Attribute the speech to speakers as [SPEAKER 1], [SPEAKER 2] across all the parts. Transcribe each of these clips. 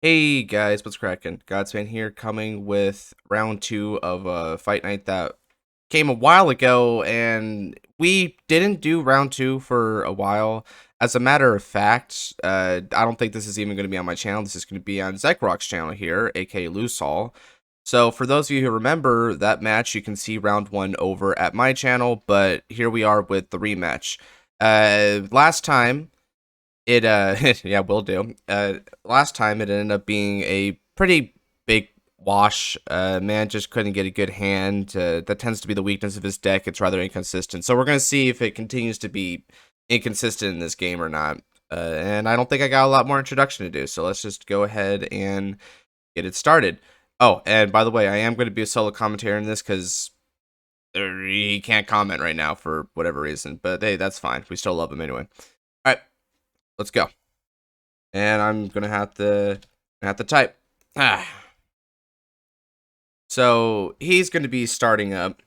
[SPEAKER 1] Hey guys, what's cracking? Godsman here, coming with round two of a fight night that came a while ago, and we didn't do round two for a while. As a matter of fact, I don't think this is even going to be on my channel. This is going to be on Zekroq's channel here, aka Loosall. So for those of you who remember that match, you can see round one over at my channel, but here we are with the rematch. Last time it yeah, will do. Last time it ended up being a pretty big wash. Man just couldn't get a good hand. That tends to be the weakness of his deck. It's rather inconsistent. So we're gonna see if it continues to be inconsistent in this game or not. And I don't think I got a lot more introduction to do. So let's just go ahead and get it started. Oh, and by the way, I am going to be a solo commentator in this because he can't comment right now for whatever reason. But hey, that's fine. We still love him anyway. All right, let's go. And I'm gonna have to type. So he's gonna be starting up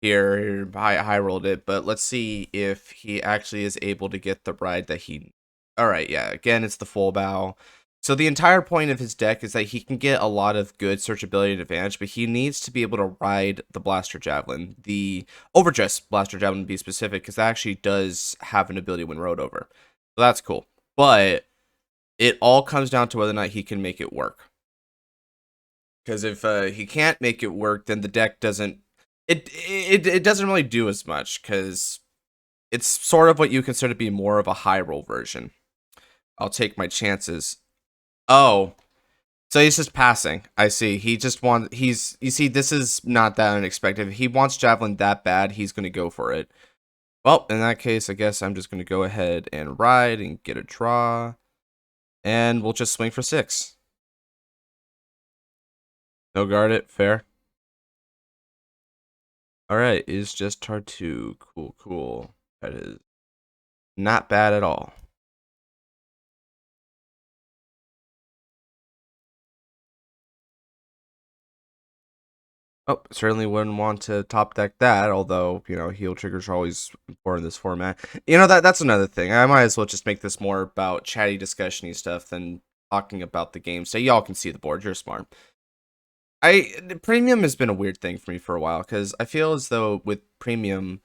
[SPEAKER 1] here. I rolled it, but let's see if he actually is able to get the ride that he. All right, yeah. Again, it's the full bow. So the entire point of his deck is that he can get a lot of good searchability and advantage, but he needs to be able to ride the Blaster Javelin, the Overdress Blaster Javelin to be specific, because that actually does have an ability when rode over. So that's cool. But it all comes down to whether or not he can make it work. Because if he can't make it work, then the deck doesn't it doesn't really do as much, because it's sort of what you consider to be more of a high roll version. I'll take my chances. Oh, so he's just passing. I see. He just wants. You see, this is not that unexpected. If he wants Javelin that bad, he's going to go for it. Well, in that case, I guess I'm just going to go ahead and ride and get a draw. And we'll just swing for 6. No guard it, fair. Alright, is just Tar2. Cool, cool. That is not bad at all. Oh, certainly wouldn't want to top deck that, although, you know, heal triggers are always important in this format. You know, that's another thing. I might as well just make this more about chatty discussion-y stuff than talking about the game, so y'all can see the board. You're smart. Premium has been a weird thing for me for a while, because I feel as though with Premium,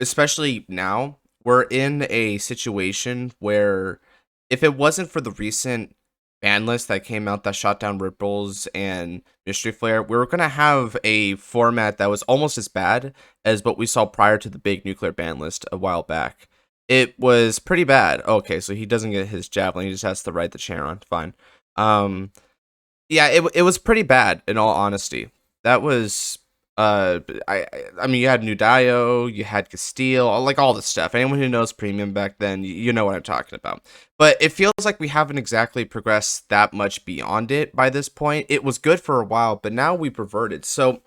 [SPEAKER 1] especially now, we're in a situation where if it wasn't for the recent ban list that came out that shot down Ripples and Mystery Flare, we were going to have a format that was almost as bad as what we saw prior to the big nuclear ban list a while back. It was pretty bad. Okay, so he doesn't get his Javelin, he just has to ride the Charon. Fine. Yeah, it was pretty bad, in all honesty. That was I mean, you had Nudayo, you had Castile, like all this stuff. Anyone who knows Premium back then, you know what I'm talking about. But it feels like we haven't exactly progressed that much beyond it by this point. It was good for a while, but now we've reverted. So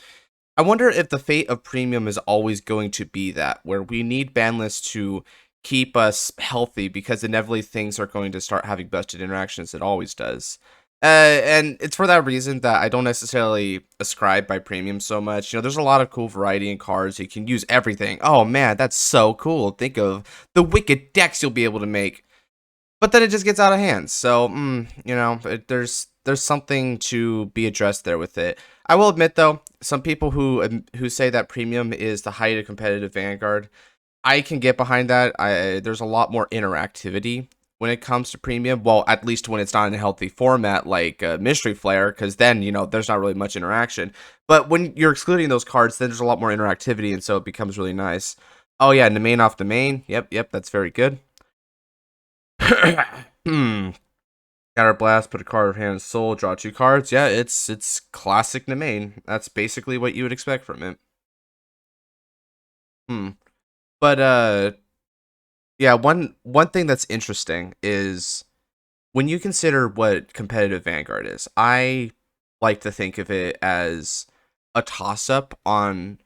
[SPEAKER 1] I wonder if the fate of Premium is always going to be that, where we need ban lists to keep us healthy, because inevitably things are going to start having busted interactions. It always does. And it's for that reason that I don't necessarily ascribe by Premium so much. You know, there's a lot of cool variety in cards. You can use everything. Oh man, that's so cool. Think of the wicked decks you'll be able to make. But then it just gets out of hand. So, you know, there's something to be addressed there with it. I will admit though, some people who say that Premium is the height of competitive Vanguard, I can get behind that. There's a lot more interactivity when it comes to Premium. Well, at least when it's not in a healthy format like Mystery Flare, because then, you know, there's not really much interaction. But when you're excluding those cards, then there's a lot more interactivity, and so it becomes really nice. Oh yeah, domain off domain. Yep, that's very good. Counter blast, put a card of hand and soul, draw 2 cards. Yeah, it's classic domain. That's basically what you would expect from it. But yeah, one thing that's interesting is when you consider what competitive Vanguard is. I like to think of it as a toss-up on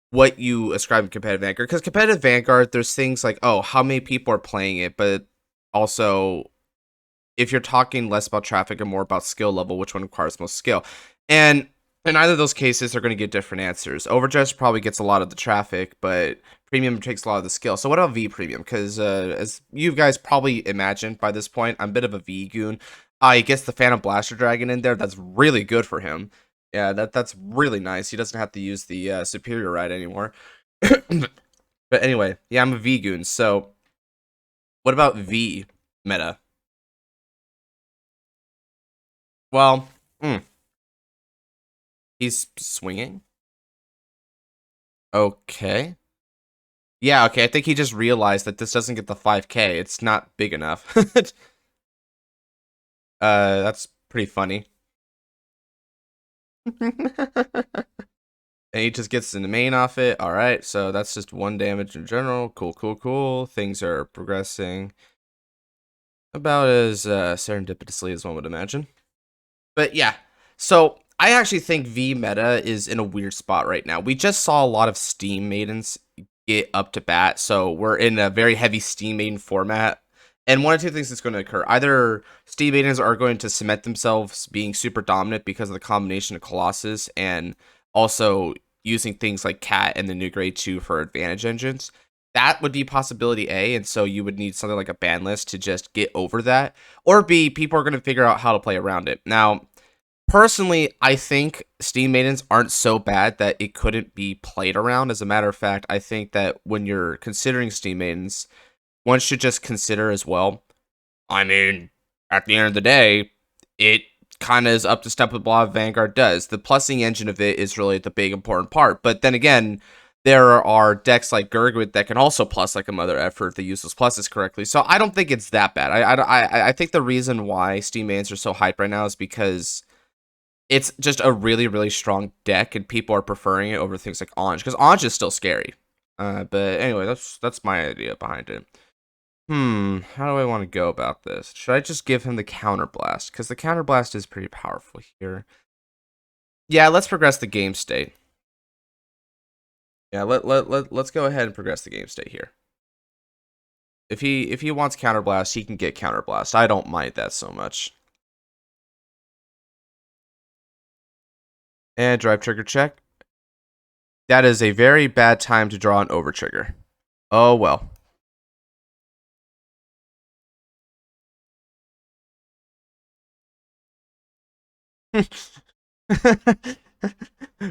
[SPEAKER 1] what you ascribe to competitive Vanguard. Because competitive Vanguard, there's things like, oh, how many people are playing it, but also if you're talking less about traffic and more about skill level, which one requires most skill. And in either of those cases, they're going to get different answers. Overdress probably gets a lot of the traffic, but Premium takes a lot of the skill. So what about V Premium? Because as you guys probably imagined by this point, I'm a bit of a V goon. He gets the Phantom Blaster Dragon in there. That's really good for him. Yeah, that's really nice. He doesn't have to use the Superior Ride anymore. But anyway, yeah, I'm a V goon. So, what about V meta? Well, he's swinging. Okay. Yeah, okay. I think he just realized that this doesn't get the 5K. It's not big enough. That's pretty funny. And he just gets in the main off it. All right, so that's just 1 damage in general. Cool, cool, cool. Things are progressing about as serendipitously as one would imagine. But yeah, so I actually think V meta is in a weird spot right now. We just saw a lot of Steam Maidens get up to bat, so we're in a very heavy Steam Maiden format. And one of two things is going to occur. Either Steam Maidens are going to cement themselves being super dominant because of the combination of Colossus and also using things like Cat and the new grade 2 for advantage engines. That would be possibility A, and so you would need something like a ban list to just get over that. Or B, people are going to figure out how to play around it. Now, personally, I think Steam Maidens aren't so bad that it couldn't be played around. As a matter of fact, I think that when you're considering Steam Maidens, one should just consider as well. I mean, at the end of the day, it kind of is up to step with what Vanguard does. The plussing engine of it is really the big important part. But then again, there are decks like Gurgwit that can also plus like a mother effort if they use those pluses correctly. So I don't think it's that bad. I think the reason why Steam Maidens are so hyped right now is because it's just a really, really strong deck, and people are preferring it over things like Anj, because Anj is still scary. But anyway, that's my idea behind it. How do I want to go about this? Should I just give him the counterblast? Because the counterblast is pretty powerful here. Yeah, let's progress the game state. Yeah, let's go ahead and progress the game state here. If he wants counterblast, he can get counterblast. I don't mind that so much. And drive trigger check. That is a very bad time to draw an over trigger. Oh well.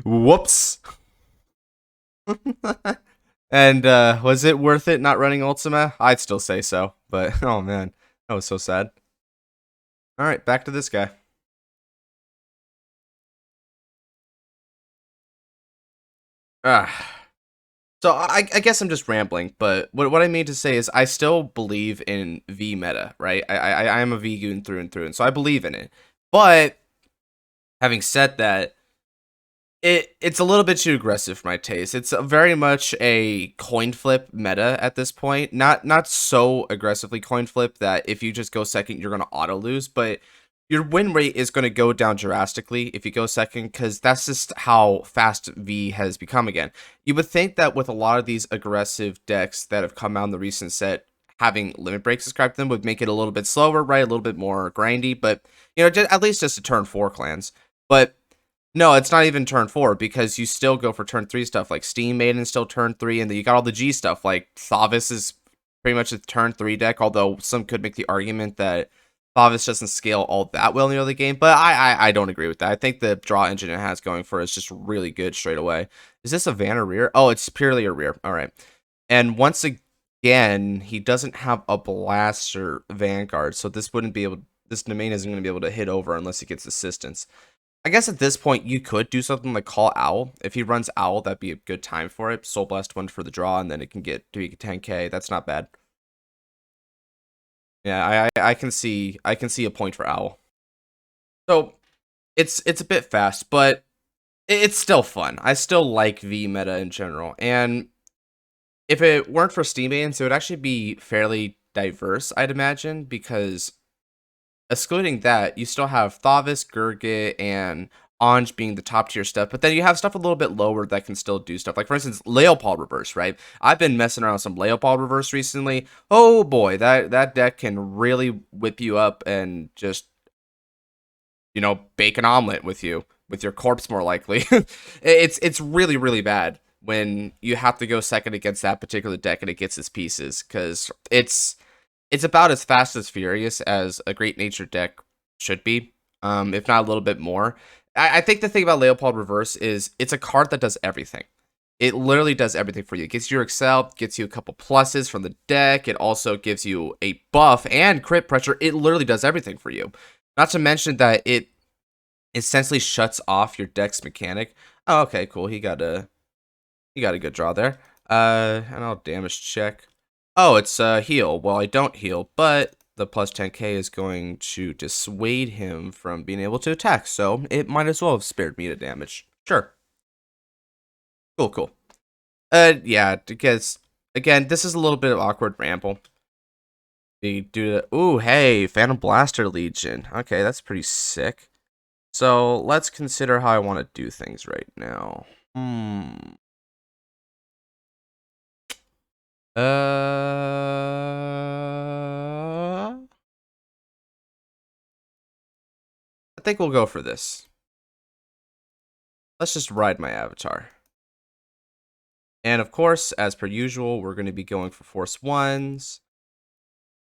[SPEAKER 1] Whoops. And was it worth it not running Ultima? I'd still say so, but oh man, that was so sad. All right, back to this guy. So I guess I'm just rambling, but what I mean to say is I still believe in V meta, right? I am a V goon through and so I believe in it. But having said that, it's a little bit too aggressive for my taste. It's very much a coin flip meta at this point. Not so aggressively coin flip that if you just go second, you're gonna auto lose, but your win rate is going to go down drastically if you go second, because that's just how fast V has become again. You would think that with a lot of these aggressive decks that have come out in the recent set, having limit breaks described to them would make it a little bit slower, right? A little bit more grindy, but you know, at least just a turn 4 clans. But no, it's not even turn 4, because you still go for turn 3 stuff like Steam Maiden still turn 3, and then you got all the G stuff like Thavis is pretty much a turn 3 deck, although some could make the argument that Thavis doesn't scale all that well in the early game, but I don't agree with that. I think the draw engine it has going for it is just really good straight away. Is this a van or rear? Oh, it's purely a rear. All right. And once again, he doesn't have a blaster Vanguard, so this wouldn't be able. This domain isn't going to be able to hit over unless he gets assistance. I guess at this point you could do something like call Owl. If he runs Owl, that'd be a good time for it. Soul Blast 1 for the draw, and then it can get to 10k. That's not bad. Yeah, I can see a point for Owl. So it's a bit fast, but it's still fun. I still like V meta in general, and if it weren't for Steam bans, it would actually be fairly diverse, I'd imagine, because excluding that, you still have Thavis, Gurgit, and Anj being the top tier stuff, but then you have stuff a little bit lower that can still do stuff. Like, for instance, Leopold Reverse, right? I've been messing around with some Leopold Reverse recently. Oh boy, that deck can really whip you up and just, you know, bake an omelet with you, with your corpse more likely. It's really, really bad when you have to go second against that particular deck and it gets its pieces, because it's about as fast as furious as a Great Nature deck should be, if not a little bit more. I think the thing about Leopold Reverse is it's a card that does everything. It literally does everything for you. It gets you your Excel, gets you a couple pluses from the deck. It also gives you a buff and crit pressure. It literally does everything for you. Not to mention that it essentially shuts off your deck's mechanic. Oh, okay, cool. He got a good draw there. And I'll damage check. Oh, it's heal. Well, I don't heal, but the plus 10k is going to dissuade him from being able to attack, so it might as well have spared me the damage. Sure. Cool, cool. Yeah, because again, this is a little bit of awkward ramble. We do the ooh, hey, Phantom Blaster Legion. Okay, that's pretty sick. So let's consider how I want to do things right now. I think we'll go for this. Let's just ride my avatar. And of course, as per usual, we're going to be going for Force 1s.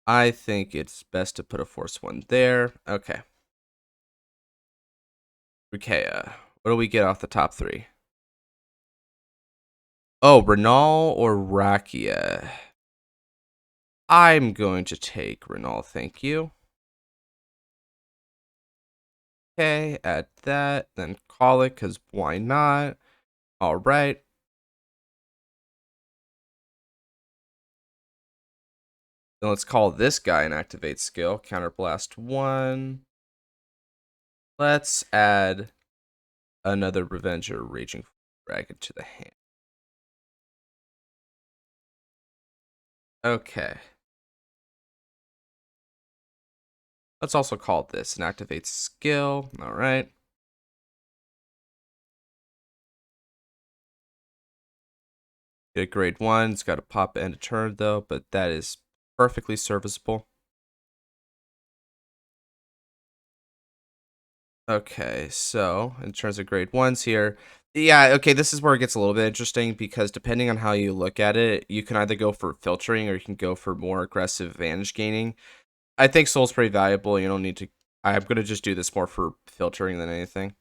[SPEAKER 1] I think it's best to put a Force 1 there. Okay. Rukia. What do we get off the top 3? Oh, Renal or Rakia? I'm going to take Renal, thank you. Okay, add that, then call it, because why not? All right. Then let's call this guy an activate skill. Counterblast 1. Let's add another Revenger Raging Dragon to the hand. Okay. Let's also call this an activate skill. All right. Get a grade 1. It's got to pop end of turn though, but that is perfectly serviceable. Okay, so in terms of grade 1s here, yeah, okay, this is where it gets a little bit interesting because depending on how you look at it, you can either go for filtering or you can go for more aggressive advantage gaining. I think Soul's pretty valuable. You don't need to. I'm going to just do this more for filtering than anything.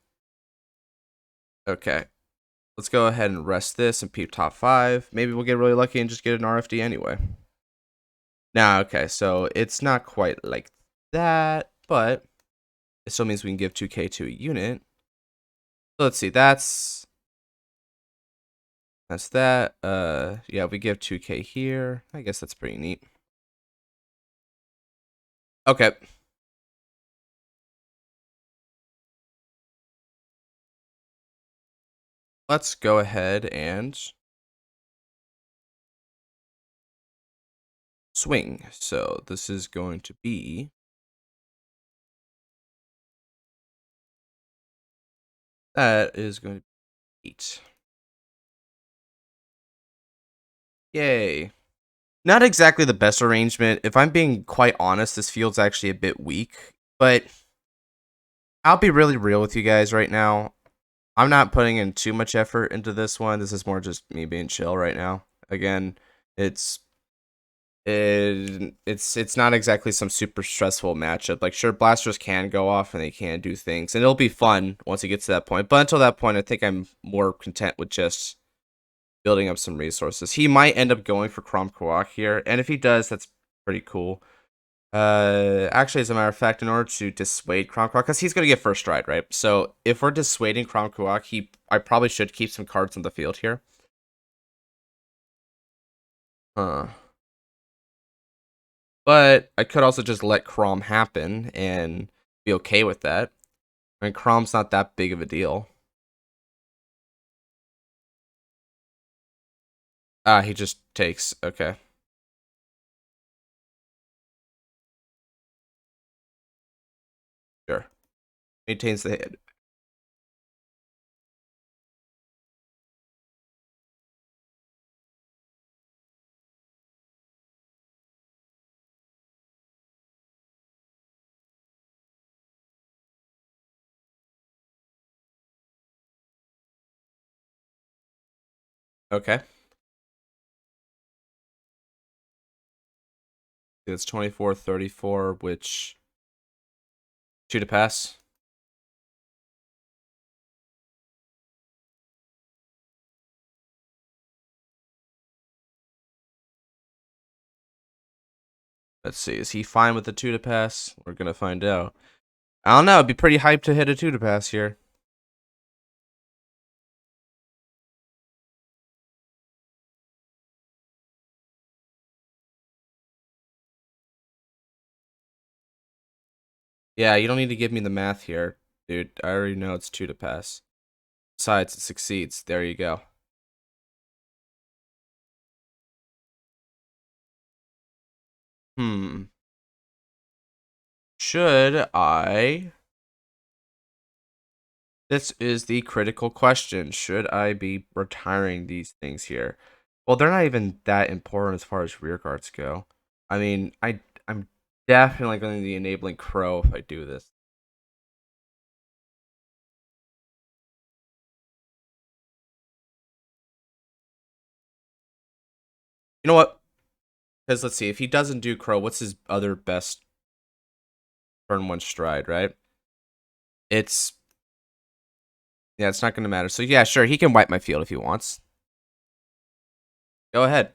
[SPEAKER 1] Okay. Let's go ahead and rest this and peep top 5. Maybe we'll get really lucky and just get an RFD anyway. Now, okay, so it's not quite like that, but it still means we can give 2k to a unit. So let's see, that's that. Yeah, we give 2k here. I guess that's pretty neat. Okay. Let's go ahead and swing. So this is going to be that is going to be 8. Yay. Not exactly the best arrangement. If I'm being quite honest, this field's actually a bit weak, but I'll be really real with you guys right now. I'm not putting in too much effort into this one. This is more just me being chill right now. Again, it's not exactly some super stressful matchup. Like sure, blasters can go off and they can do things, and it'll be fun once it gets to that point. But until that point, I think I'm more content with just building up some resources. He might end up going for Crom Kawak here, and if he does, that's pretty cool. Actually, as a matter of fact, in order to dissuade Crom Kawak, because he's gonna get first stride, right? So if we're dissuading Crom Kawak, I probably should keep some cards on the field here. But I could also just let Crom happen and be okay with that. I mean, Crom's not that big of a deal. Ah, he just takes. Okay. Sure. Maintains the hit. Okay. It's 24, 34, which 2 to pass. Let's see. Is he fine with the 2 to pass? We're gonna find out. I don't know. It'd be pretty hyped to hit a 2 to pass here. Yeah, you don't need to give me the math here, dude. I already know it's 2 to pass. Besides, it succeeds. There you go. Should I? This is the critical question. Should I be retiring these things here? Well, they're not even that important as far as rear guards go. I mean, I'm definitely going to be enabling Crow if I do this. You know what? Because let's see, if he doesn't do Crow, what's his other best turn 1 stride, right? It's Yeah, it's not going to matter. So yeah, sure, he can wipe my field if he wants. Go ahead.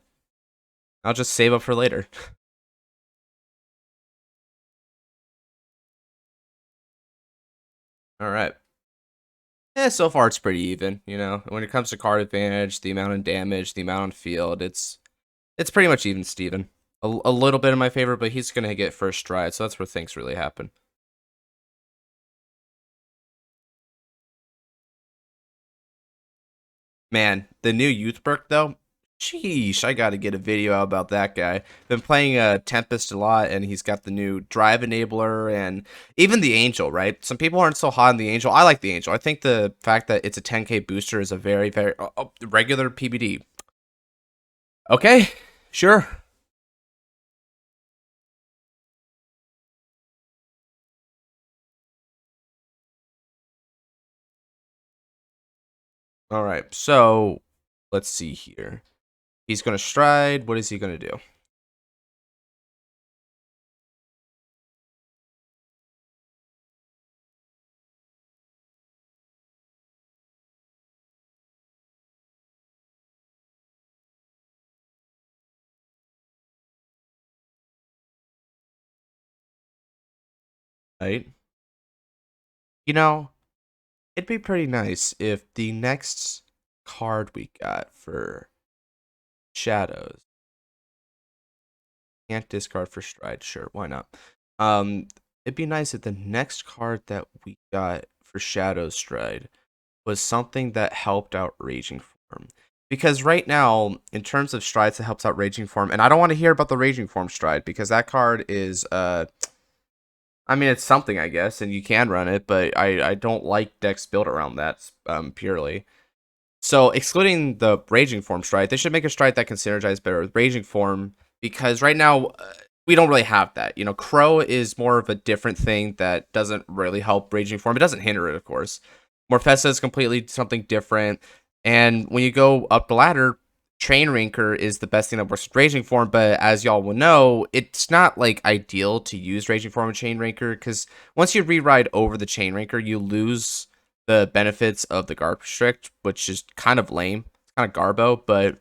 [SPEAKER 1] I'll just save up for later. All right. Yeah, so far it's pretty even, you know. When it comes to card advantage, the amount of damage, the amount on field, it's pretty much even Steven. A little bit in my favor, but he's gonna get first stride, so that's where things really happen. Man, the new youth perk though, sheesh, I gotta get a video out about that guy. Been playing Tempest a lot, and he's got the new drive enabler and even the Angel, right? Some people aren't so hot on the Angel. I like the Angel. I think the fact that it's a 10k booster is a very, very regular PBD. Okay, sure. All right, so let's see here. He's gonna stride. What is he gonna do? Right? You know, it'd be pretty nice if the next card we got for Shadows can't discard for stride. Sure, why not? Um, it'd be nice if the next card that we got for Shadows stride was something that helped out Raging Form. Because right now, in terms of strides that helps out Raging Form, and I don't want to hear about the Raging Form stride because that card is I mean, it's something, I guess, and you can run it, but I don't like decks built around that purely. So, excluding the Raging Form stride, they should make a stride that can synergize better with Raging Form, because right now, we don't really have that. You know, Crow is more of a different thing that doesn't really help Raging Form. It doesn't hinder it, of course. Morpheus is completely something different, and when you go up the ladder, Chain Ranker is the best thing that works with Raging Form, but as y'all will know, it's not like ideal to use Raging Form and Chain Ranker, because once you reride over the Chain Ranker, you lose the benefits of the Guard Restrict, which is kind of lame. It's kind of garbo, but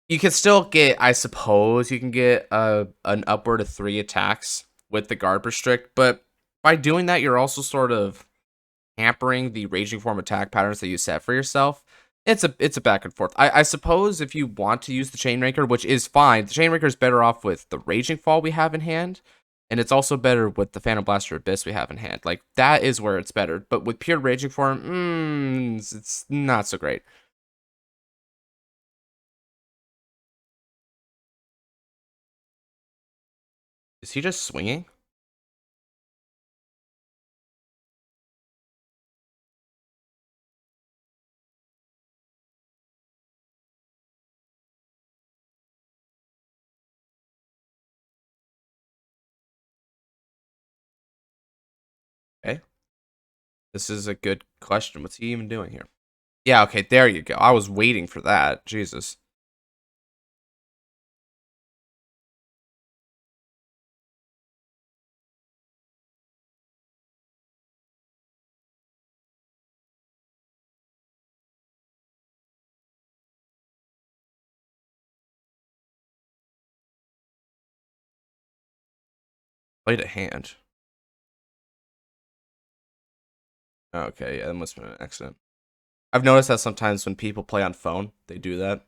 [SPEAKER 1] you can still get, I suppose, you can get an upward of 3 attacks with the Guard Restrict, but by doing that, you're also sort of hampering the Raging Form attack patterns that you set for yourself. It's a back and forth. I suppose if you want to use the Chain Ranker, which is fine, the Chain Ranker is better off with the Raging Fall we have in hand, and it's also better with the Phantom Blaster Abyss we have in hand. Like, that is where it's better. But with pure Raging Form, it's not so great. Is he just swinging? Okay. This is a good question. What's he even doing here? Yeah, okay, there you go. I was waiting for that. Jesus. Played a hand. Okay, yeah, that must have been an accident. I've noticed that sometimes when people play on phone, they do that.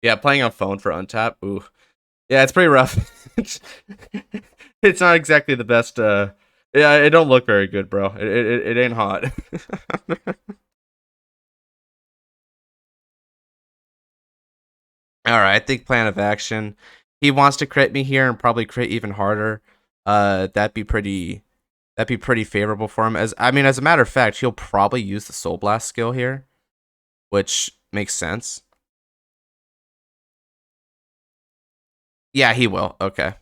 [SPEAKER 1] Yeah, playing on phone for untap. Ooh. Yeah, it's pretty rough. It's not exactly the best. Yeah, it don't look very good, bro. It ain't hot. All right, I think plan of action. He wants to crit me here and probably crit even harder. That'd be pretty. That'd be pretty favorable for him. As I mean, as a matter of fact, he'll probably use the Soul Blast skill here, which makes sense. Yeah, he will. Okay.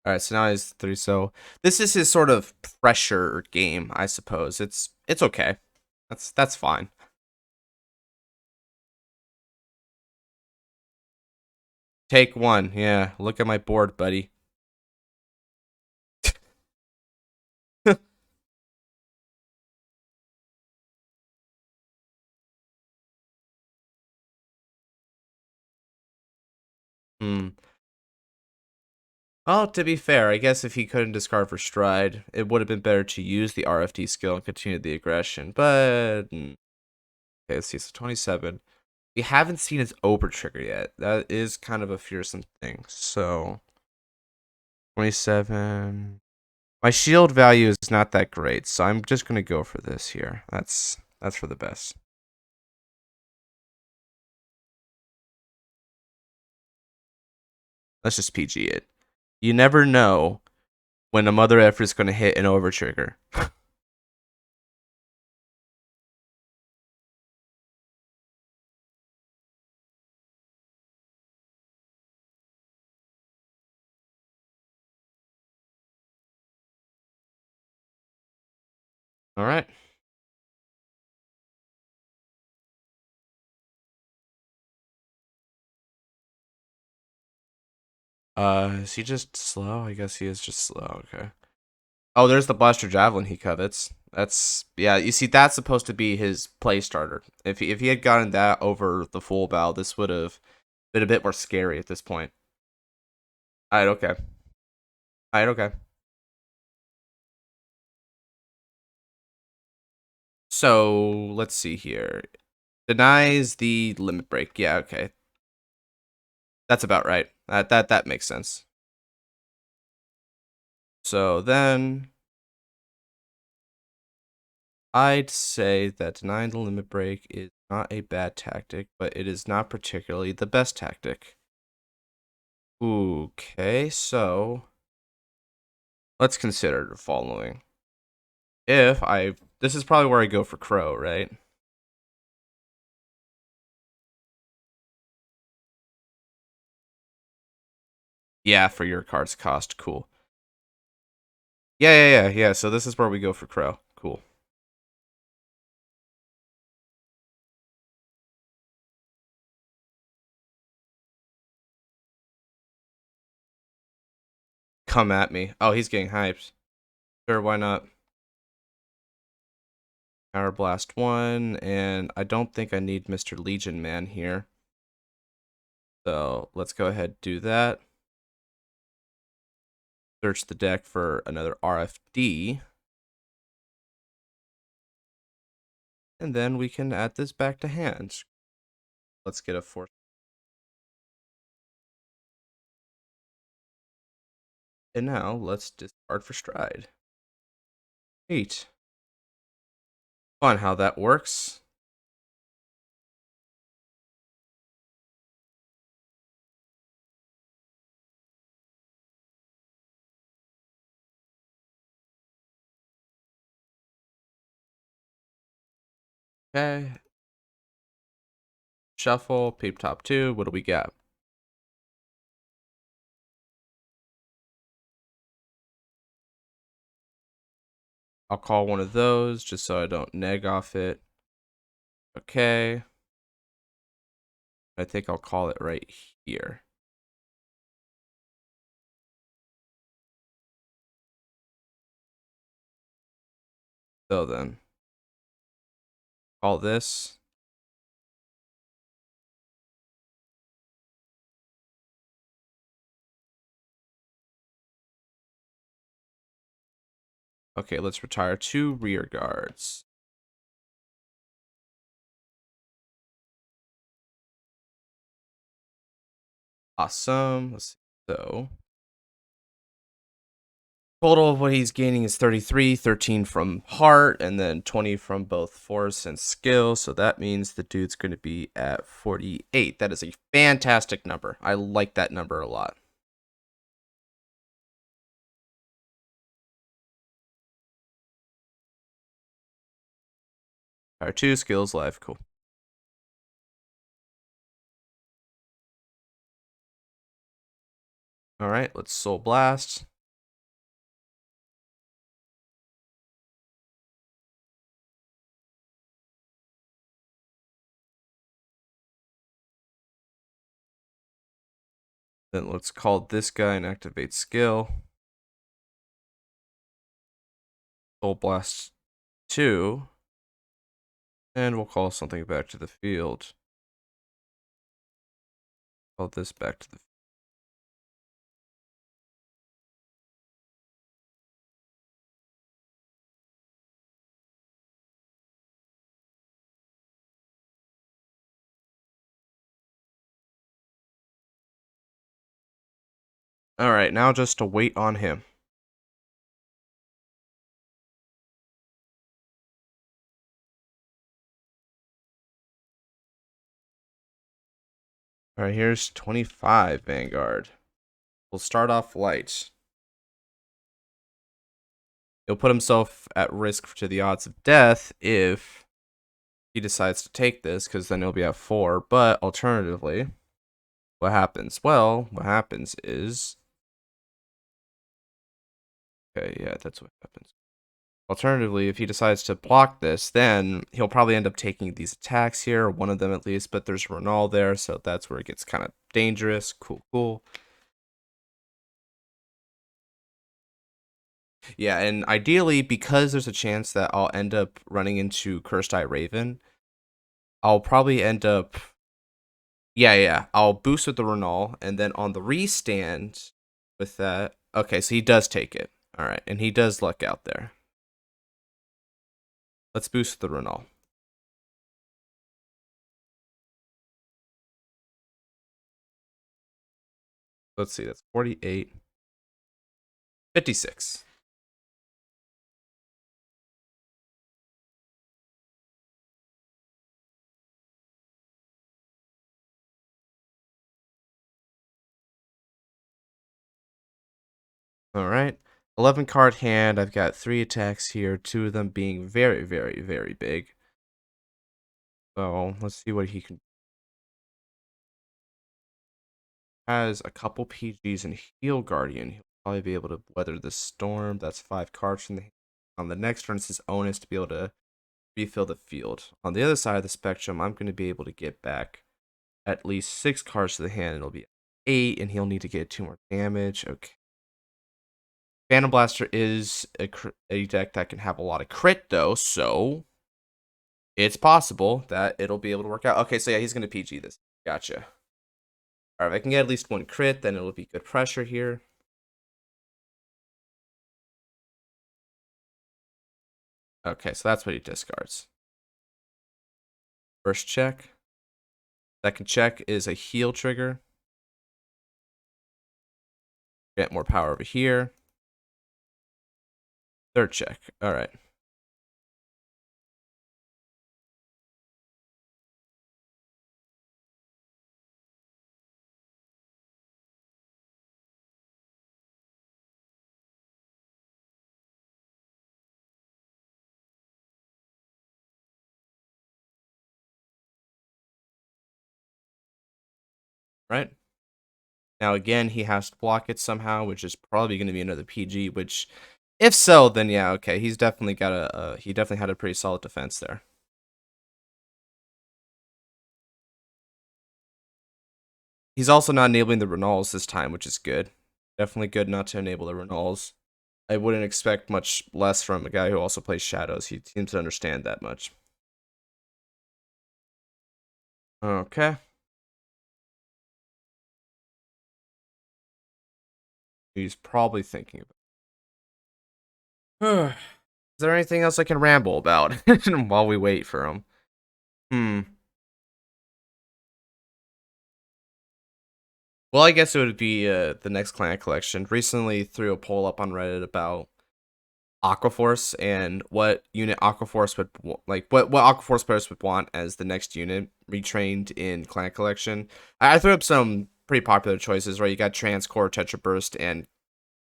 [SPEAKER 1] All right, so now he's 3. So this is his sort of pressure game, I suppose. It's okay. That's fine. Take 1. Yeah, look at my board, buddy. Hmm. Well, to be fair, I guess if he couldn't discard for stride, it would have been better to use the RFD skill and continue the aggression. But okay, let's see. So 27. We haven't seen his over trigger yet. That is kind of a fearsome thing. So 27. My shield value is not that great, so I'm just gonna go for this here. That's for the best. Let's just PG it. You never know when a mother effer is gonna hit an over trigger. All right. Is he just slow? I guess he is just slow. Okay. Oh, there's the Blaster Javelin he covets. That's yeah. You see, that's supposed to be his play starter. If he had gotten that over the full bow, this would have been a bit more scary at this point. All right. Okay. All right. Okay. So let's see here. Denies the limit break. Yeah. Okay. That's about right. That makes sense. So then I'd say that denying the limit break is not a bad tactic, but it is not particularly the best tactic. Okay, so let's consider the following. If I This is probably where I go for Crow, right? Yeah, for your card's cost. Cool. Yeah. So this is where we go for Crow. Cool. Come at me. Oh, he's getting hyped. Sure, why not? Power Blast 1, and I don't think I need Mr. Legion Man here. So let's go ahead and do that. Search the deck for another RFD. And then we can add this back to hand. Let's get a force. And now let's discard for stride. Neat. Fun how that works. Okay. Shuffle, peep top 2. What do we got? I'll call one of those just so I don't neg off it. Okay. I think I'll call it right here. So then, call this. Okay, let's retire 2 rear guards. Awesome. Let's see. So, total of what he's gaining is 33, 13 from heart, and then 20 from both force and skill. So that means the dude's going to be at 48. That is a fantastic number. I like that number a lot. Power 2, skills, life. Cool. All right, let's soul blast. Then let's call this guy and activate skill. Soul blast 2. And we'll call something back to the field. Call this back to the field. All right, now just to wait on him. All right, here's 25 Vanguard. We'll start off light. He'll put himself at risk to the odds of death if he decides to take this, because then he'll be at 4. But alternatively, what happens? Well, what happens is... Okay, yeah, that's what happens. Alternatively, if he decides to block this, then he'll probably end up taking these attacks here, one of them at least, but there's Renal there, so that's where it gets kind of dangerous. Cool, cool. Yeah, and ideally, because there's a chance that I'll end up running into Cursed Eye Raven, I'll probably end up... Yeah, I'll boost with the Renal, and then on the restand with that... Okay, so he does take it. Alright, and he does luck out there. Let's boost the Renal. Let's see, that's 48. 56. Alright. 11 card hand. I've got 3 attacks here, 2 of them being very, very, very big. So let's see what he can... Has a couple PGs and Heal Guardian. He'll probably be able to weather the storm. That's 5 cards from the hand. On the next turn, it's his onus to be able to refill the field. On the other side of the spectrum, I'm going to be able to get back at least 6 cards to the hand. It'll be 8, and he'll need to get 2 more damage. Okay. Phantom Blaster is a deck that can have a lot of crit, though, so it's possible that it'll be able to work out. Okay, so yeah, he's going to PG this. Gotcha. All right, if I can get at least 1 crit, then it'll be good pressure here. Okay, so that's what he discards. First check. Second check is a heal trigger. Get more power over here. Third check. All right. Right. Now again, he has to block it somehow, which is probably going to be another PG. Which, if so, then yeah, okay, he's definitely got he definitely had a pretty solid defense there. He's also not enabling the Renals this time, which is good. Definitely good not to enable the Renals. I wouldn't expect much less from a guy who also plays Shadows. He seems to understand that much. Okay. He's probably thinking about it. Is there anything else I can ramble about while we wait for him? Hmm. Well, I guess it would be the next clan collection. Recently threw a poll up on Reddit about Aquaforce and what unit Aquaforce would like what Aquaforce players would want as the next unit retrained in Clan Collection. I threw up some pretty popular choices, right? You got Transcore, Tetra Burst, and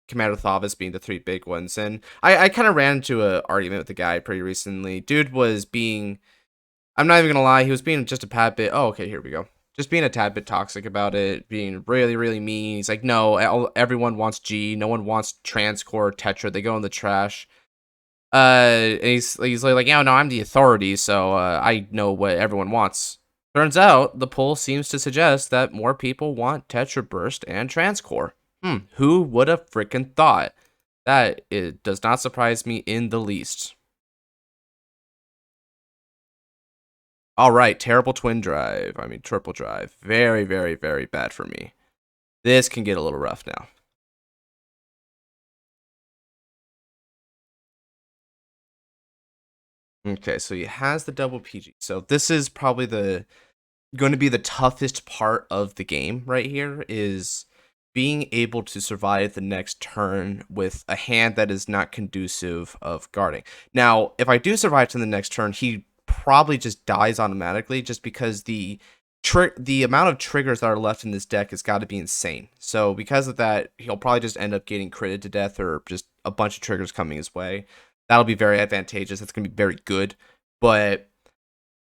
[SPEAKER 1] Commander Thavis being the three big ones. And I kind of ran into an argument with the guy pretty recently. Dude was being, I'm not even gonna lie, he was being just a tad bit. Oh, okay, here we go. Just being a tad bit toxic about it, being really, really mean. He's like, no, everyone wants G, no one wants Transcore, Tetra. They go in the trash. And he's like, yeah, no, I'm the authority, so I know what everyone wants. Turns out the poll seems to suggest that more people want Tetra Burst and Transcore. Who would have freaking thought? That it does not surprise me in the least. All right, terrible twin drive. I mean, triple drive. Very, very, very bad for me. This can get a little rough now. Okay, so he has the double PG. So this is probably going to be the toughest part of the game right here is being able to survive the next turn with a hand that is not conducive of guarding. Now, if I do survive to the next turn, he probably just dies automatically just because the amount of triggers that are left in this deck has got to be insane. So because of that, he'll probably just end up getting critted to death or just a bunch of triggers coming his way. That'll be very advantageous. That's going to be very good. But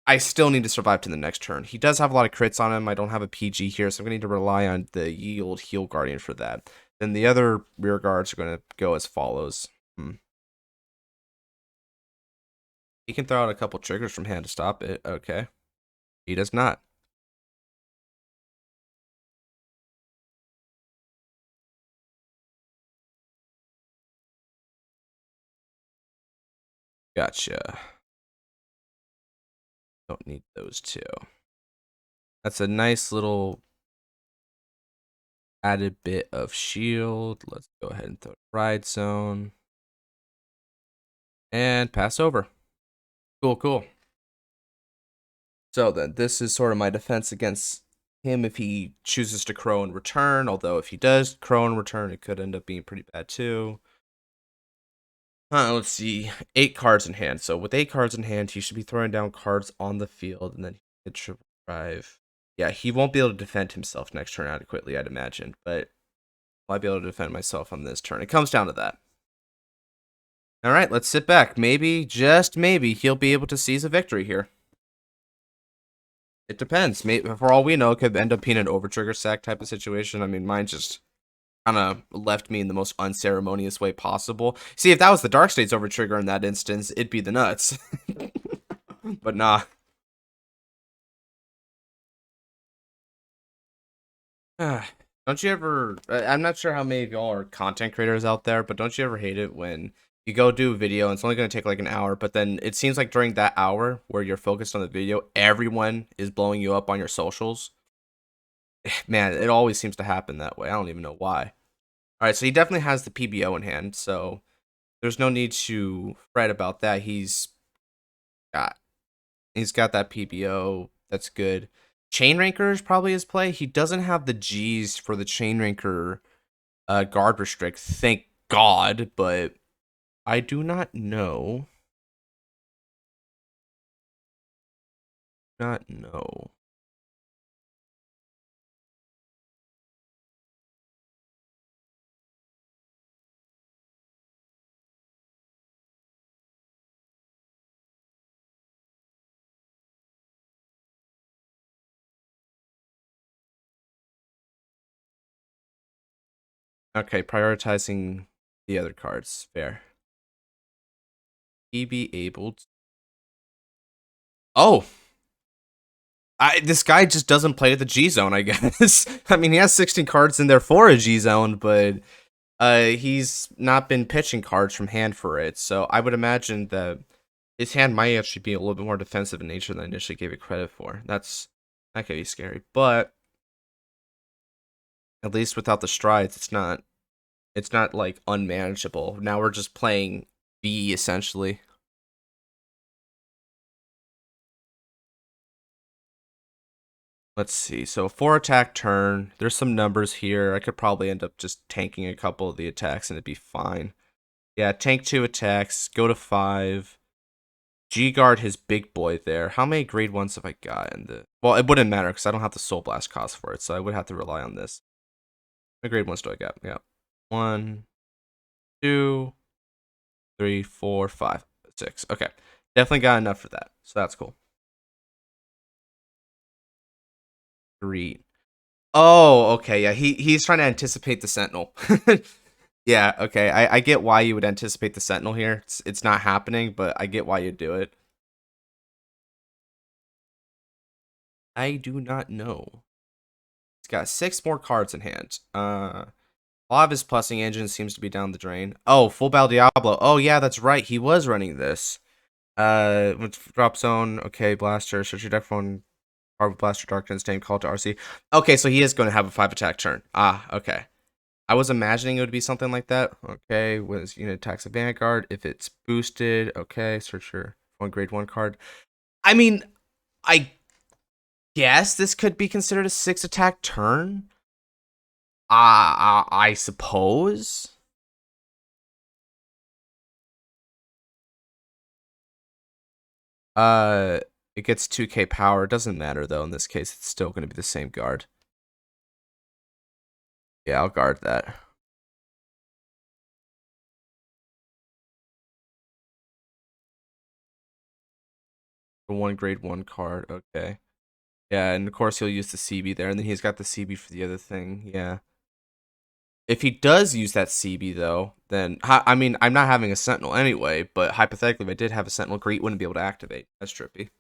[SPEAKER 1] I still need to survive to the next turn. He does have a lot of crits on him. I don't have a PG here, so I'm going to need to rely on the Yield Heal Guardian for that. Then the other rear guards are going to go as follows. He can throw out a couple triggers from hand to stop it. Okay. He does not. Gotcha. Don't need those two. That's a nice little added bit of shield. Let's go ahead and throw Ride Zone. And pass over. Cool, cool. So then this is sort of my defense against him if he chooses to crow in return, although if he does crow in return, it could end up being pretty bad too. Let's see. 8 cards in hand. So with 8 cards in hand, he should be throwing down cards on the field, and then he could triple drive. Yeah, he won't be able to defend himself next turn adequately, I'd imagine, but I'll be able to defend myself on this turn. It comes down to that. All right, let's sit back. Maybe, just maybe, he'll be able to seize a victory here. It depends. Maybe, for all we know, it could end up being an overtrigger sack type of situation. I mean, mine just kind of left me in the most unceremonious way possible. See, if that was the Dark States overtrigger in that instance, it'd be the nuts. But nah. Don't you ever... I'm not sure how many of y'all are content creators out there, but don't you ever hate it when you go do a video and it's only going to take like an hour, but then it seems like during that hour where you're focused on the video, everyone is blowing you up on your socials? Man, it always seems to happen that way. I don't even know why. All right, so he definitely has the PBO in hand, so there's no need to fret about that. Got he's got that PBO. That's good. Chain Ranker is probably his play. He doesn't have the G's for the Chain Ranker guard restrict, thank God, but I do not know. Not know. Okay, prioritizing the other cards. Fair. He be able to... Oh! This guy just doesn't play the G zone, I guess. I mean, he has 16 cards in there for a G zone, but he's not been pitching cards from hand for it. So I would imagine that his hand might actually be a little bit more defensive in nature than I initially gave it credit for. That could be scary, but at least without the strides, it's not like unmanageable. Now we're just playing B essentially. Let's see. So 4 attack turn. There's some numbers here. I could probably end up just tanking a couple of the attacks and it'd be fine. Yeah, tank 2 attacks, go to 5. G-guard his big boy there. How many grade 1s have I got in the... Well, it wouldn't matter because I don't have the Soul Blast cost for it, so I would have to rely on this. How many grade 1s do I got? Yeah. 1, 2, 3, 4, 5, 6. Okay. Definitely got enough for that, so that's cool. 3. Oh, okay, yeah. He's trying to anticipate the Sentinel. Yeah, okay. I get why you would anticipate the Sentinel here. It's not happening, but I get why you'd do it. I do not know. He's got 6 more cards in hand. A lot of his plussing engine seems to be down the drain. Oh, Full Battle Diablo. Oh, yeah, that's right. He was running this. With Drop Zone. Okay, Blaster. Search your deck phone. Card Blaster Darkness name. Call to RC. Okay, so he is going to have a 5 attack turn. Ah, okay. I was imagining it would be something like that. Okay, was unit attacks a Vanguard. If it's boosted, okay, search your one grade 1 card. I mean, I guess this could be considered a 6 attack turn. I suppose. Uh, it gets 2k power. It doesn't matter though. In this case, it's still going to be the same guard. Yeah, I'll guard that. The 1 grade 1 card. Okay. Yeah, and of course he'll use the CB there, and then he's got the CB for the other thing. Yeah. If he does use that CB though, then I mean I'm not having a Sentinel anyway, but hypothetically if I did have a Sentinel, Greet wouldn't be able to activate. That's trippy.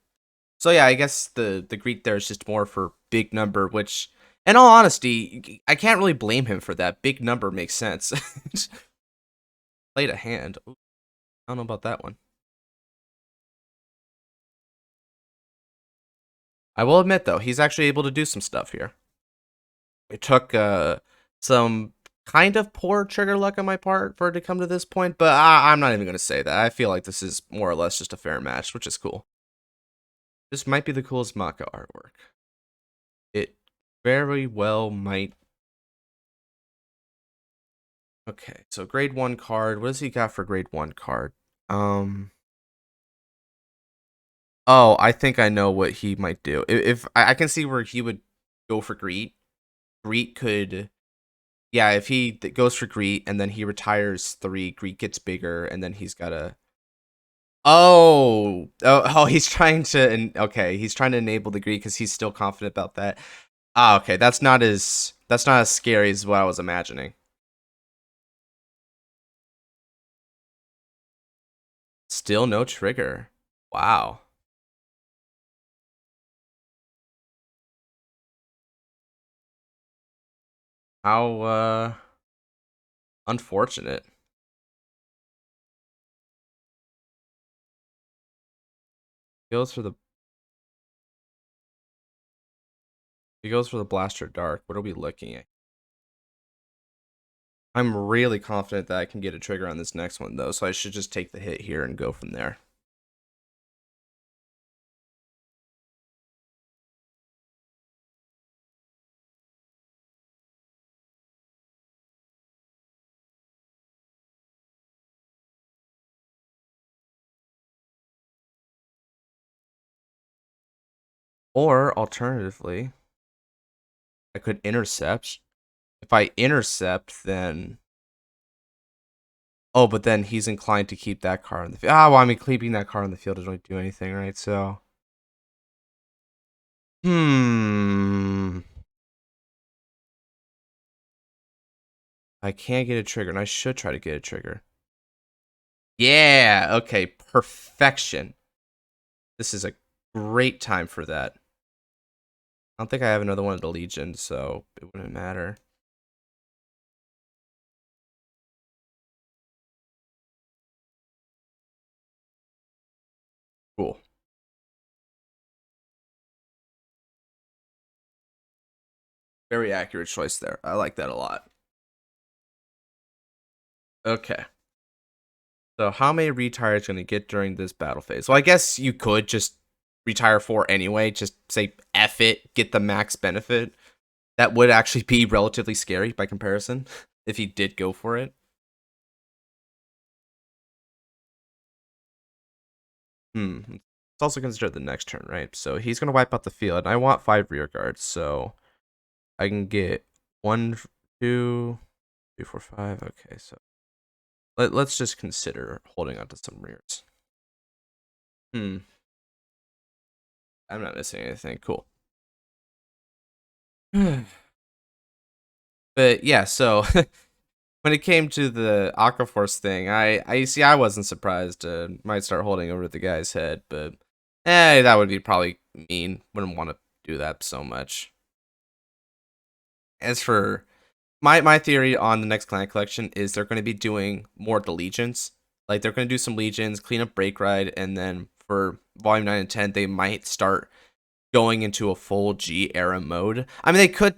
[SPEAKER 1] So yeah, I guess the Greet there is just more for big number, which in all honesty, I can't really blame him for that. Big number makes sense. Played a hand. Ooh, I don't know about that one. I will admit though, he's actually able to do some stuff here. It took some kind of poor trigger luck on my part for it to come to this point, but I'm not even going to say that. I feel like this is more or less just a fair match, which is cool. This might be the coolest Maka artwork. It very well might. Okay, so grade 1 card. What does he got for grade 1 card? Oh, I think I know what he might do. If I can see where he would go for Greet. Greet could, yeah, if he goes for Greet and then he retires 3, Greet gets bigger, and then he's got a. Oh, he's trying to, okay, he's trying to enable the Greek because he's still confident about that. Ah, okay, that's not as scary as what I was imagining. Still no trigger. Wow. How unfortunate. He goes for the he goes for the Blaster Dark. What are we looking at? I'm really confident that I can get a trigger on this next one though, so I should just take the hit here and go from there. Or alternatively, I could intercept. If I intercept, then oh, but then he's inclined to keep that card on the field. Ah, well, I mean, keeping that card on the field doesn't really do anything, right? So, hmm. I can't get a trigger, and I should try to get a trigger. Yeah, okay, perfection. This is a great time for that. I don't think I have another one of the Legion, so it wouldn't matter. Cool. Very accurate choice there. I like that a lot. Okay. So how many retires going to get during this battle phase? Well, I guess you could just retire 4 anyway. Just say F it, get the max benefit. That would actually be relatively scary by comparison if he did go for it. It's also considered the next turn, right? So he's going to wipe out the field. And I want 5 rear guards, so I can get 1, 2, 3, 4, 5. Okay, so let's just consider holding on to some rears. I'm not missing anything. Cool. But yeah, so when it came to the Aquaforce thing, I wasn't surprised. Might start holding over the guy's head, but that would be probably mean. Wouldn't want to do that so much. As for my theory on the next clan collection is they're going to be doing more of the legions. Like they're going to do some legions, clean up break ride, and then for volume 9 and 10, they might start going into a full G era mode. I mean, they could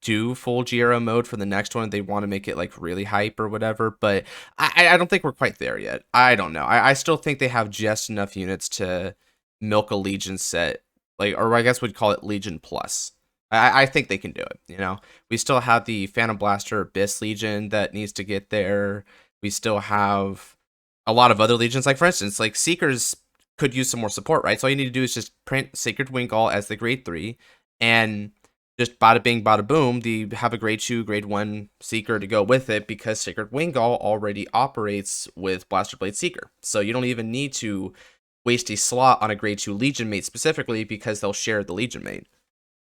[SPEAKER 1] do full G era mode for the next one if they want to make it like really hype or whatever, but I don't think we're quite there yet. I don't know. I still think they have just enough units to milk a Legion set, like, or I guess we'd call it Legion Plus. I think they can do it. You know, we still have the Phantom Blaster Abyss Legion that needs to get there. We still have a lot of other legions, like for instance, like Seekers could use some more support, right? So all you need to do is just print Sacred Wingall as the grade 3, and just bada bing, bada boom, have a grade 2, grade 1 Seeker to go with it, because Sacred Wingall already operates with Blaster Blade Seeker. So you don't even need to waste a slot on a grade 2 Legion mate specifically, because they'll share the Legion mate.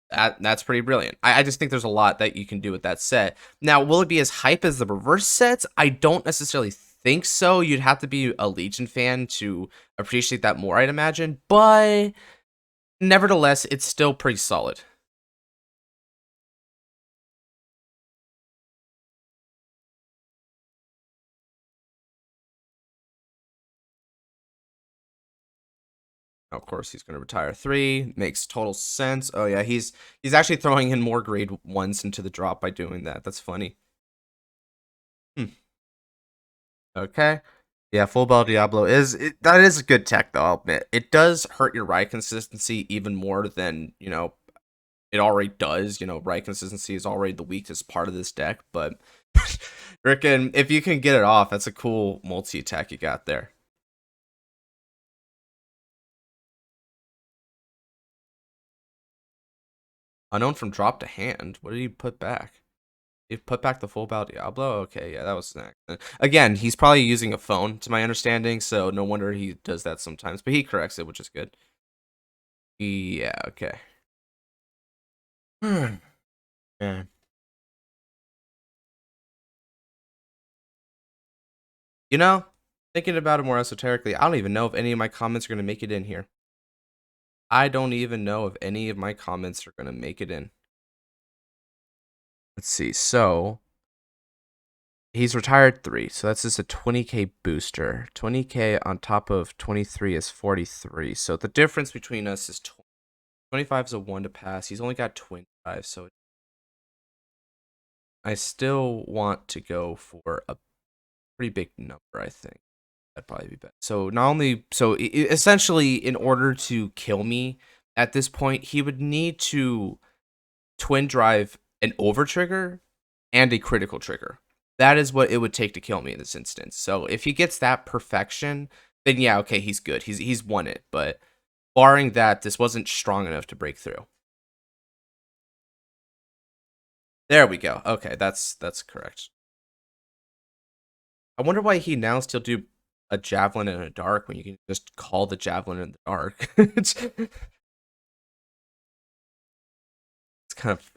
[SPEAKER 1] That's pretty brilliant. I just think there's a lot that you can do with that set. Now, will it be as hype as the reverse sets? I don't necessarily think so. You'd have to be a Legion fan to appreciate that more, I'd imagine. But nevertheless, it's still pretty solid. Of course, he's going to retire 3. Makes total sense. Oh yeah, he's actually throwing in more grade 1s into the drop by doing that. That's funny. Okay. Yeah, full bell Diablo that is a good tech though, I'll admit. It does hurt your ride consistency even more than, it already does. Ride consistency is already the weakest part of this deck, but Rickon, if you can get it off, that's a cool multi-attack you got there. Unknown from drop to hand. What did he put back? He put back the full bow Diablo? Okay, yeah, that was an accident. Again, he's probably using a phone, to my understanding, so no wonder he does that sometimes. But he corrects it, which is good. Yeah, okay. Yeah. Thinking about it more esoterically, I don't even know if any of my comments are going to make it in here. I don't even know if any of my comments are going to make it in. Let's see. So he's retired 3, so that's just a 20k booster. 20k on top of 23 is 43. So the difference between us is 25 is a 1 to pass. He's only got 25, so I still want to go for a pretty big number, I think. That'd probably be better. So not only, essentially, in order to kill me at this point, he would need to twin drive an over trigger and a critical trigger. That is what it would take to kill me in this instance. So if he gets that perfection, then yeah, okay, he's good. He's won it. But barring that, this wasn't strong enough to break through. There we go. Okay, that's correct. I wonder why he announced he'll do a javelin in a dark when you can just call the javelin in the dark. It's kind of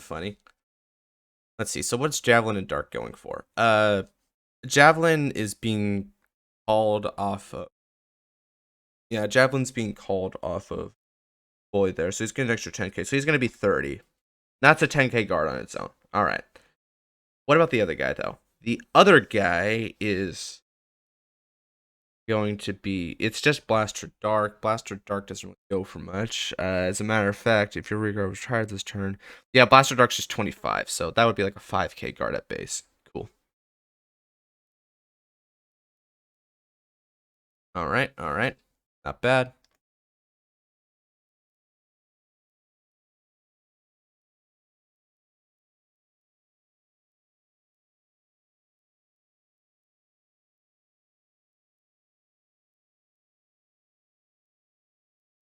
[SPEAKER 1] funny. Let's see. So what's javelin in dark going for? Javelin is being called off of. Yeah, javelin's being called off of Void there, so he's getting an extra 10k. So he's going to be 30. That's a 10k guard on its own. All right. What about the other guy though? The other guy is going to be, it's just Blaster Dark. Blaster Dark doesn't really go for much. As a matter of fact, if your rear was retired this turn, yeah, Blaster Dark's just 25, so that would be like a 5k guard at base. Cool. All right, all right. Not bad.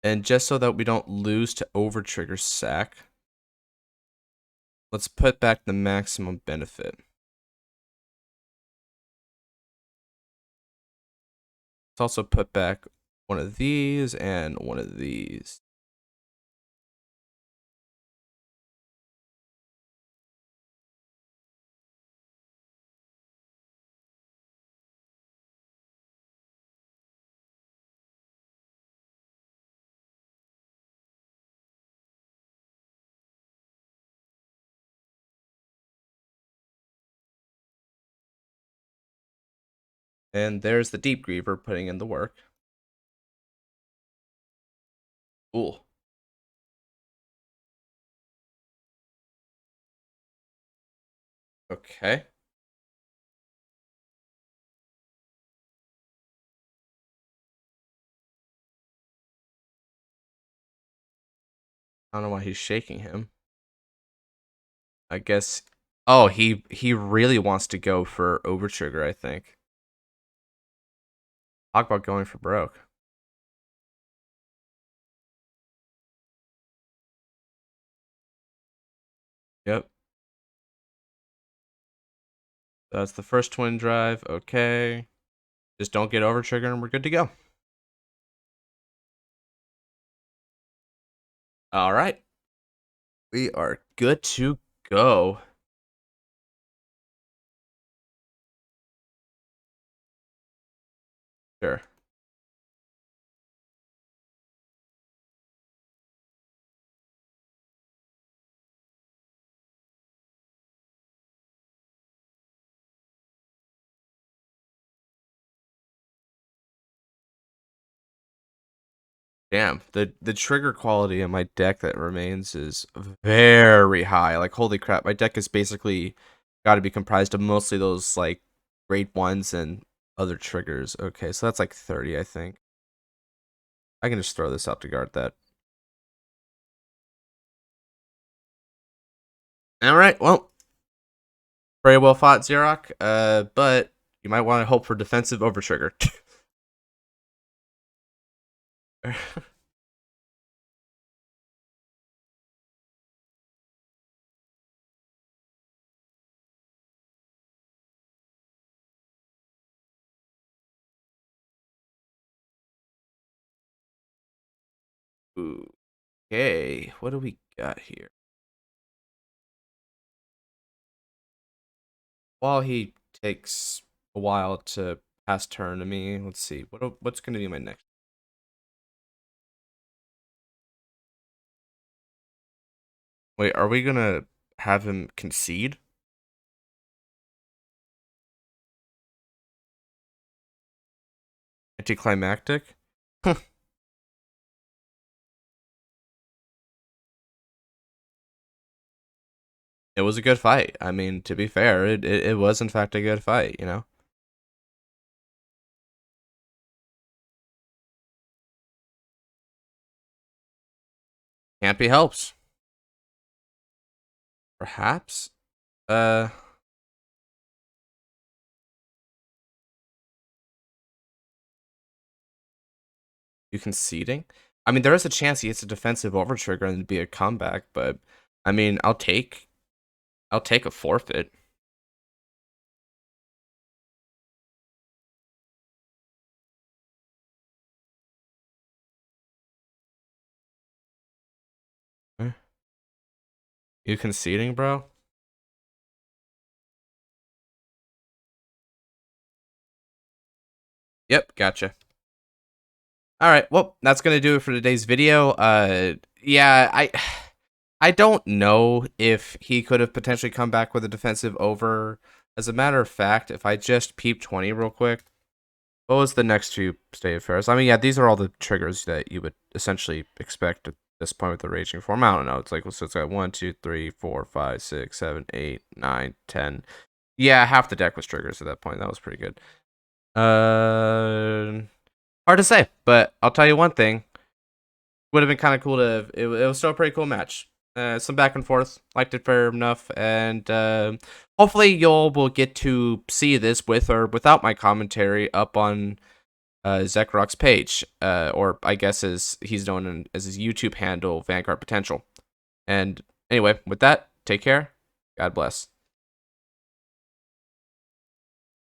[SPEAKER 1] And just so that we don't lose to over trigger sack, let's put back the maximum benefit. Let's also put back one of these and one of these. And there's the Deep Griever putting in the work. Cool. Okay. I don't know why he's shaking him. I guess. Oh, he really wants to go for overtrigger, I think. Talk about going for broke. Yep. That's the first twin drive. Okay. Just don't get overtrigger and we're good to go. All right. We are good to go. Sure. Damn, the trigger quality in my deck that remains is very high. Like, holy crap, my deck is basically got to be comprised of mostly those like grade ones and other triggers. Okay, so that's like 30, I think. I can just throw this out to guard that. All right, well, very well fought, Zekroq. But you might want to hope for defensive overtrigger. Okay, what do we got here? While he takes a while to pass turn to me, let's see. What's gonna be my next? Wait, are we gonna have him concede? Anticlimactic? It was a good fight. I mean, to be fair, it was in fact a good fight, you know? Can't be helped. Perhaps? Uh, you conceding? I mean, there is a chance he hits a defensive overtrigger and it'd be a comeback, but I mean, I'll take a forfeit. Eh, You conceding, bro? Yep, gotcha. All right, well, that's gonna do it for today's video. Yeah, I don't know if he could have potentially come back with a defensive over. As a matter of fact, if I just peep 20 real quick, what was the next few state affairs? I mean, yeah, these are all the triggers that you would essentially expect at this point with the Raging Form. I don't know. It's like, so it's got 1, 2, 3, 4, 5, 6, 7, 8, 9, 10. Yeah, half the deck was triggers at that point. That was pretty good. Hard to say, but I'll tell you one thing. Would have been kind of cool to. It was still a pretty cool match. Some back and forth, liked it fair enough, and hopefully you'll will get to see this with or without my commentary up on Zekroq's page, or I guess as he's known as his YouTube handle, Vanguard Potential. And anyway, with that, take care. God bless.